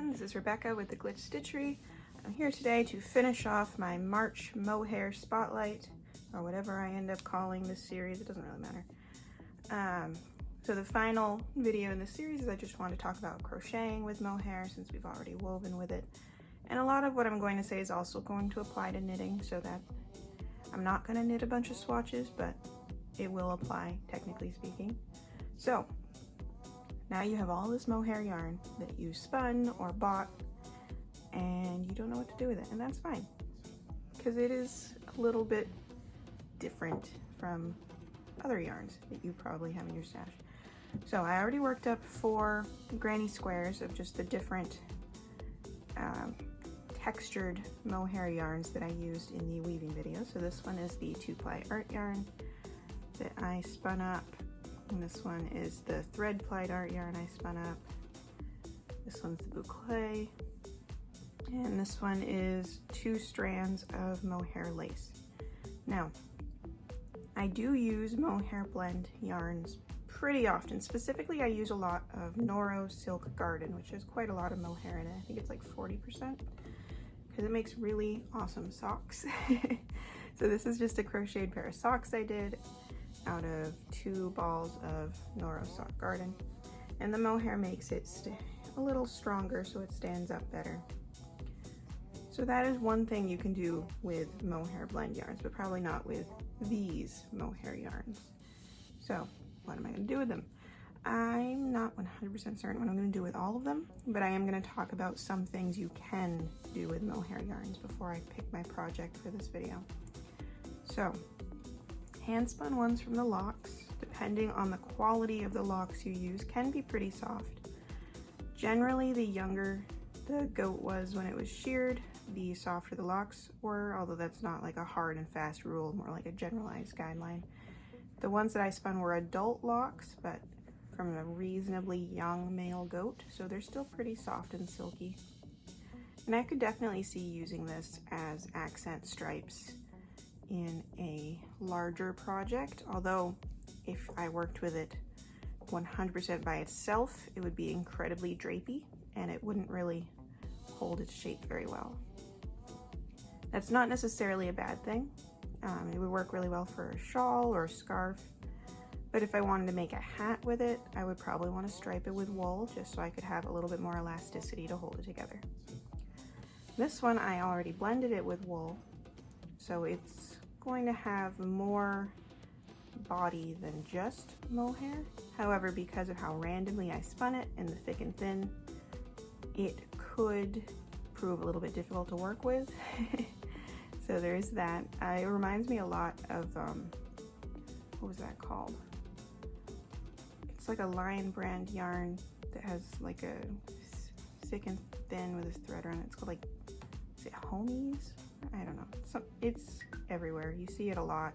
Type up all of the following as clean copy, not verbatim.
everyone, this is Rebecca with the Glitch Stitchery. I'm here today to finish off my March Mohair Spotlight, or whatever I end up calling this series, it doesn't really matter. So the final video in this series is I just want to talk about crocheting with mohair since we've already woven with it. And a lot of what I'm going to say is also going to apply to knitting, so that I'm not going to knit a bunch of swatches, but it will apply, technically speaking. So now you have all this mohair yarn that you spun or bought and you don't know what to do with it, and that's fine because it is a little bit different from other yarns that you probably have in your stash. So I already worked up 4 granny squares of just the different textured mohair yarns that I used in the weaving video. So this one is the 2-ply art yarn that I spun up. And this one is the thread plied art yarn I spun up. This one's the Boucle. And this one is 2 strands of mohair lace. Now, I do use mohair blend yarns pretty often. Specifically, I use a lot of Noro Silk Garden, which has quite a lot of mohair in it. I think it's like 40%, because it makes really awesome socks. So this is just a crocheted pair of socks I did out of 2 balls of Noro Silk Garden, and the mohair makes it a little stronger so it stands up better. So that is one thing you can do with mohair blend yarns, but probably not with these mohair yarns. So what am I going to do with them? I'm not 100% certain what I'm going to do with all of them, but I am going to talk about some things you can do with mohair yarns before I pick my project for this video. So hand spun ones from the locks, depending on the quality of the locks you use, can be pretty soft. Generally, the younger the goat was when it was sheared, the softer the locks were, although that's not like a hard and fast rule, more like a generalized guideline. The ones that I spun were adult locks, but from a reasonably young male goat, so they're still pretty soft and silky. And I could definitely see using this as accent stripes in a larger project, although if I worked with it 100% by itself, it would be incredibly drapey and it wouldn't really hold its shape very well. That's not necessarily a bad thing. It would work really well for a shawl or a scarf, but if I wanted to make a hat with it, I would probably want to stripe it with wool just so I could have a little bit more elasticity to hold it together. This one I already blended it with wool, so it's going to have more body than just mohair. However, because of how randomly I spun it in the thick and thin, it could prove a little bit difficult to work with. So there's that. It reminds me a lot of, what was that called? It's like a Lion brand yarn that has like a thick and thin with a thread around it. It's called like, is it Homies? I don't know. It's everywhere. You see it a lot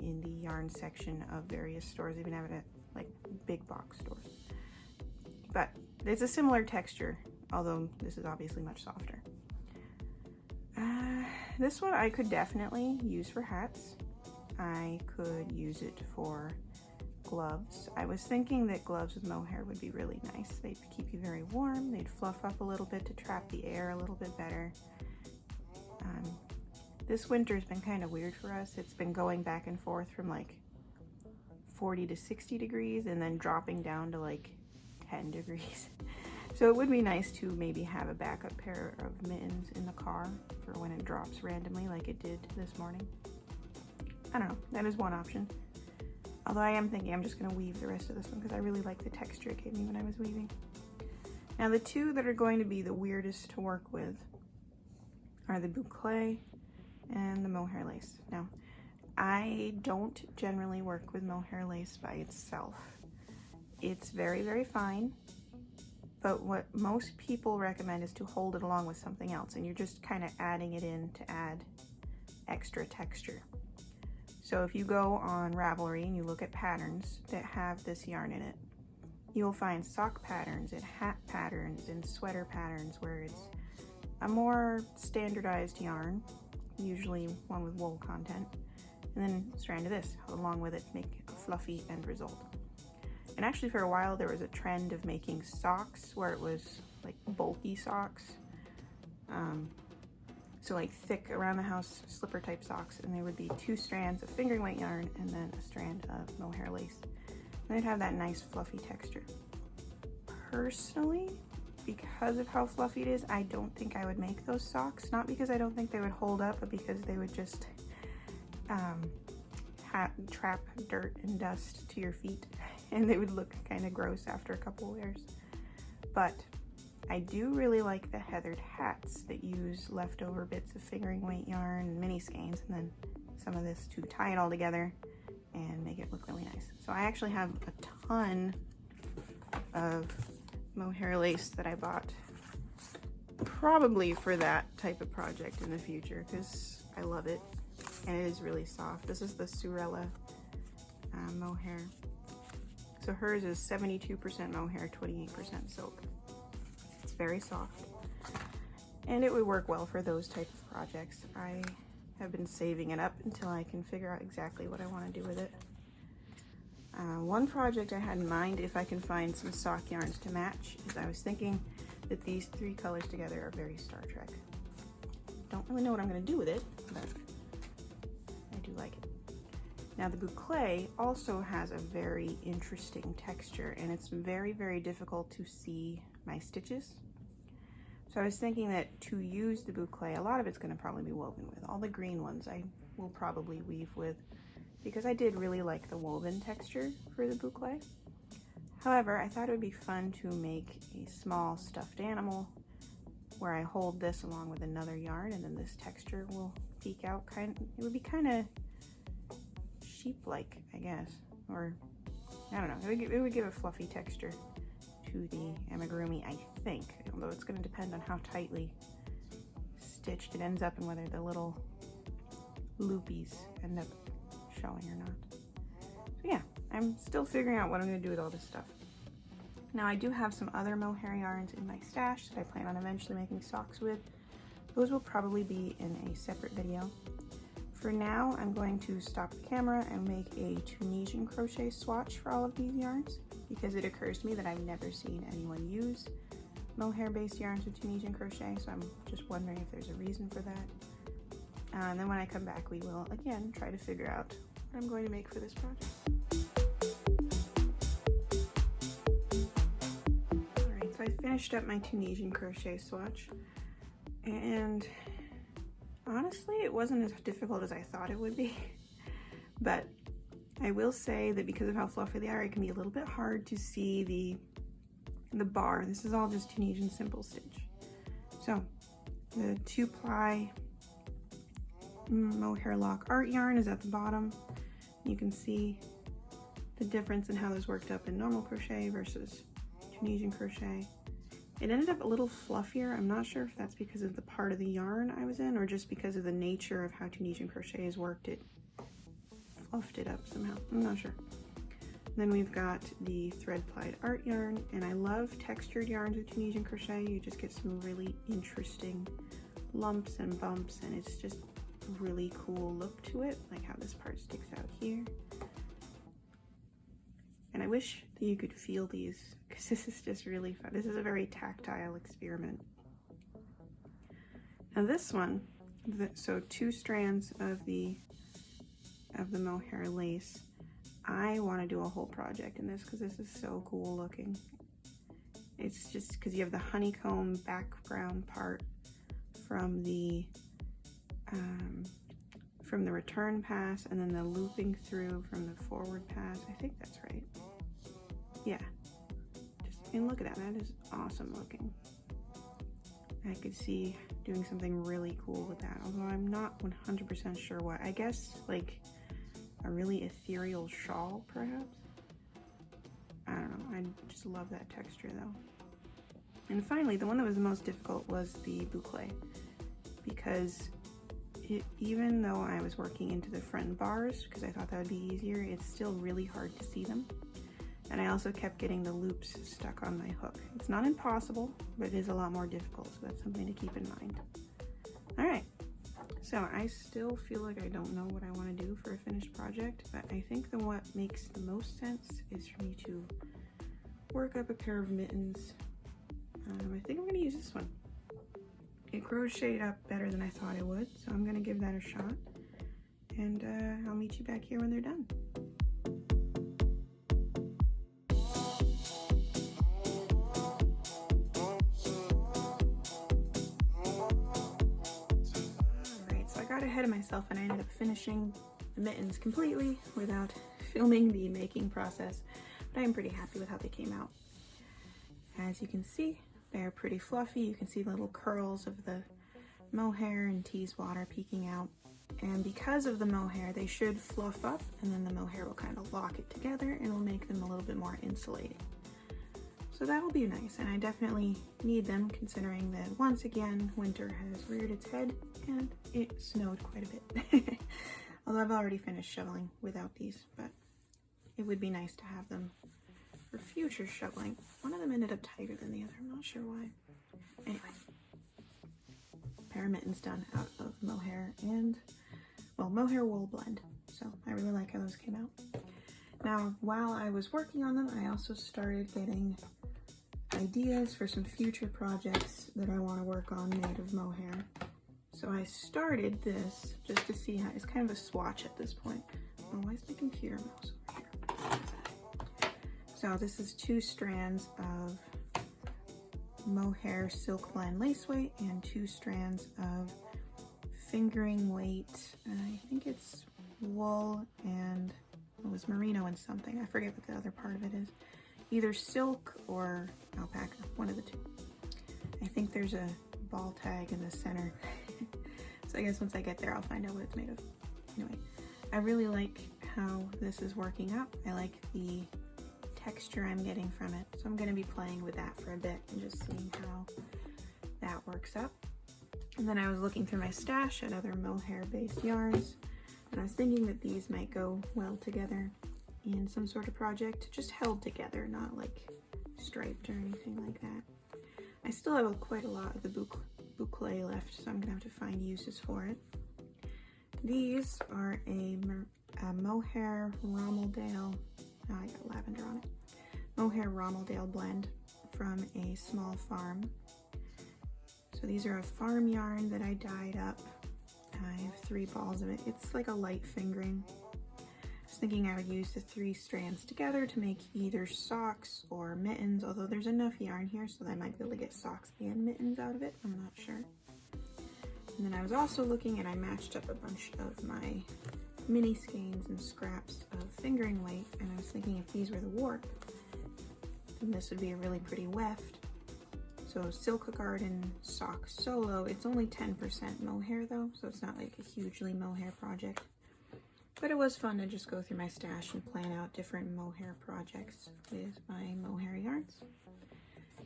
in the yarn section of various stores, even have it at like big box stores. But it's a similar texture, although this is obviously much softer. This one I could definitely use for hats. I could use it for gloves. I was thinking that gloves with mohair would be really nice. They'd keep you very warm. They'd fluff up a little bit to trap the air a little bit better. This winter's been kind of weird for us. It's been going back and forth from like 40 to 60 degrees and then dropping down to like 10 degrees. So it would be nice to maybe have a backup pair of mittens in the car for when it drops randomly like it did this morning. I don't know, that is one option. Although I am thinking I'm just gonna weave the rest of this one because I really like the texture it gave me when I was weaving. Now the 2 that are going to be the weirdest to work with are the Boucle and the mohair lace. Now, I don't generally work with mohair lace by itself. It's very, very fine, but what most people recommend is to hold it along with something else, and you're just kind of adding it in to add extra texture. So if you go on Ravelry and you look at patterns that have this yarn in it, you'll find sock patterns and hat patterns and sweater patterns where it's a more standardized yarn, usually one with wool content, and then a strand of this along with it to make a fluffy end result. And actually for a while there was a trend of making socks where it was like bulky socks. So like thick around the house slipper type socks, and there would be 2 strands of fingering weight yarn and then a strand of mohair lace. And they'd have that nice fluffy texture. Personally, because of how fluffy it is, I don't think I would make those socks. Not because I don't think they would hold up, but because they would just trap dirt and dust to your feet, and they would look kind of gross after a couple wears. But I do really like the heathered hats that use leftover bits of fingering weight yarn and mini skeins and then some of this to tie it all together and make it look really nice. So I actually have a ton of mohair lace that I bought probably for that type of project in the future because I love it and it is really soft. This is the Cruella mohair. So hers is 72% mohair, 28% silk. It's very soft and it would work well for those type of projects. I have been saving it up until I can figure out exactly what I want to do with it. One project I had in mind, if I can find some sock yarns to match, is I was thinking that these 3 colors together are very Star Trek. Don't really know what I'm going to do with it, but I do like it. Now the Boucle also has a very interesting texture, and it's very, very difficult to see my stitches. So I was thinking that to use the Boucle, a lot of it's going to probably be woven with. All the green ones I will probably weave with, because I did really like the woven texture for the Boucle. However, I thought it would be fun to make a small stuffed animal where I hold this along with another yarn, and then this texture will peek out. It would be kind of sheep-like, I guess, or I don't know. It would give a fluffy texture to the amigurumi, I think, although it's going to depend on how tightly stitched it ends up and whether the little loopies end up showing or not. So yeah, I'm still figuring out what I'm going to do with all this stuff. Now I do have some other mohair yarns in my stash that I plan on eventually making socks with. Those will probably be in a separate video. For now, I'm going to stop the camera and make a Tunisian crochet swatch for all of these yarns, because it occurs to me that I've never seen anyone use mohair based yarns with Tunisian crochet, so I'm just wondering if there's a reason for that. And then when I come back, we will again try to figure out what I'm going to make for this project. Alright, so I finished up my Tunisian crochet swatch, and honestly, it wasn't as difficult as I thought it would be. But I will say that because of how fluffy they are, it can be a little bit hard to see the bar. This is all just Tunisian simple stitch. So the 2-ply mohair lock art yarn is at the bottom. You can see the difference in how those worked up in normal crochet versus Tunisian crochet. It ended up a little fluffier. I'm not sure if that's because of the part of the yarn I was in or just because of the nature of how Tunisian crochet is worked. It fluffed it up somehow. I'm not sure. Then we've got the thread plied art yarn, and I love textured yarns with Tunisian crochet. You just get some really interesting lumps and bumps, and it's just a really cool look to it, like how this part sticks out here. And I wish that you could feel these, because this is just really fun. This is a very tactile experiment. Now this one, so 2 strands of the mohair lace. I want to do a whole project in this because this is so cool looking. It's just because you have the honeycomb background part from the return pass, and then the looping through from the forward pass. I think that's right. Yeah. And look at that. That is awesome looking. I could see doing something really cool with that, although I'm not 100% sure what. I guess like a really ethereal shawl, perhaps? I don't know. I just love that texture though. And finally, the one that was the most difficult was the Boucle, because even though I was working into the front bars, because I thought that would be easier, it's still really hard to see them. And I also kept getting the loops stuck on my hook. It's not impossible, but it is a lot more difficult, so that's something to keep in mind. All right, so I still feel like I don't know what I want to do for a finished project, but I think that what makes the most sense is for me to work up a pair of mittens I think I'm going to use this one. It crocheted up better than I thought it would, so I'm going to give that a shot. And I'll meet you back here when they're done. Alright, so I got ahead of myself and I ended up finishing the mittens completely without filming the making process, but I'm pretty happy with how they came out. As you can see, they're pretty fluffy. You can see the little curls of the mohair and tease water peeking out. And because of the mohair, they should fluff up, and then the mohair will kind of lock it together and will make them a little bit more insulating. So that'll be nice, and I definitely need them considering that once again, winter has reared its head and it snowed quite a bit. Although I've already finished shoveling without these, but it would be nice to have them for future shoveling. One of them ended up tighter than the other, I'm not sure why. Anyway, pair of mittens done out of mohair and, well, mohair wool blend. So I really like how those came out. Now, while I was working on them, I also started getting ideas for some future projects that I want to work on made of mohair. So I started this just to see how, it's kind of a swatch at this point. Oh, why is my computer mouse over here? So this is 2 strands of mohair silk blend lace weight and 2 strands of fingering weight. I think it's wool and it was merino and something. I forget what the other part of it is. Either silk or alpaca, one of the 2. I think there's a ball tag in the center. So I guess once I get there, I'll find out what it's made of. Anyway, I really like how this is working up. I like the texture I'm getting from it. So I'm going to be playing with that for a bit and just seeing how that works up. And then I was looking through my stash at other mohair based yarns, and I was thinking that these might go well together in some sort of project, just held together, not like striped or anything like that. I still have quite a lot of the Boucle left, so I'm gonna have to find uses for it. These are a mohair Rommeldale, oh, I got lavender on it, mohair Rommeldale blend from a small farm. So these are a farm yarn that I dyed up. I have 3 balls of it. It's like a light fingering. I was thinking I would use the 3 strands together to make either socks or mittens, although there's enough yarn here so that I might be able to get socks and mittens out of it. I'm not sure. And then I was also looking, and I matched up a bunch of my mini skeins and scraps of fingering weight, and I was thinking if these were the warp, then this would be a really pretty weft. So Silk Garden sock solo, it's only 10% mohair though, so it's not like a hugely mohair project. But it was fun to just go through my stash and plan out different mohair projects with my mohair yarns.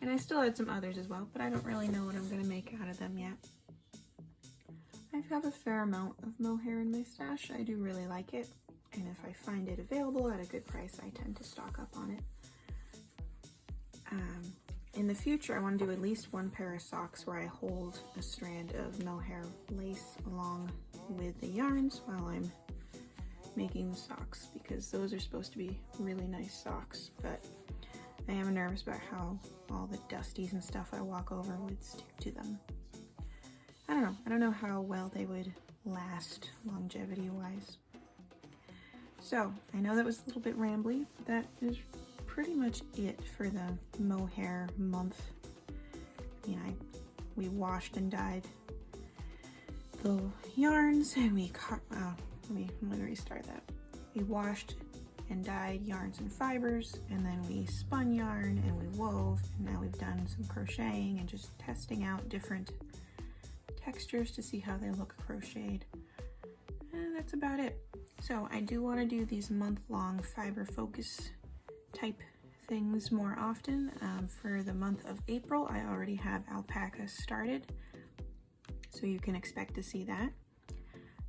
And I still had some others as well, but I don't really know what I'm going to make out of them yet. I have a fair amount of mohair in my stash. I do really like it, and if I find it available at a good price, I tend to stock up on it. In the future, I want to do at least 1 pair of socks where I hold a strand of mohair lace along with the yarns while I'm making the socks, because those are supposed to be really nice socks, but I am nervous about how all the dusties and stuff I walk over would stick to them. I don't know how well they would last longevity wise. So I know that was a little bit rambly, but that is pretty much it for the mohair month. You know, we washed and dyed the yarns, and we cut, let me restart that. We washed and dyed yarns and fibers, and then we spun yarn and we wove, and now we've done some crocheting and just testing out different textures to see how they look crocheted. And that's about it. So I do want to do these month-long fiber focus type things more often. For the month of April, I already have alpaca started, so you can expect to see that.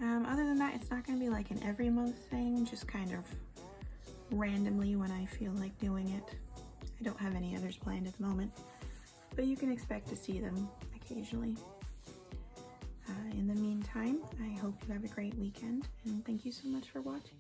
Other than that, it's not going to be like an every month thing, just kind of randomly when I feel like doing it. I don't have any others planned at the moment, but you can expect to see them occasionally. In the meantime, I hope you have a great weekend, and thank you so much for watching.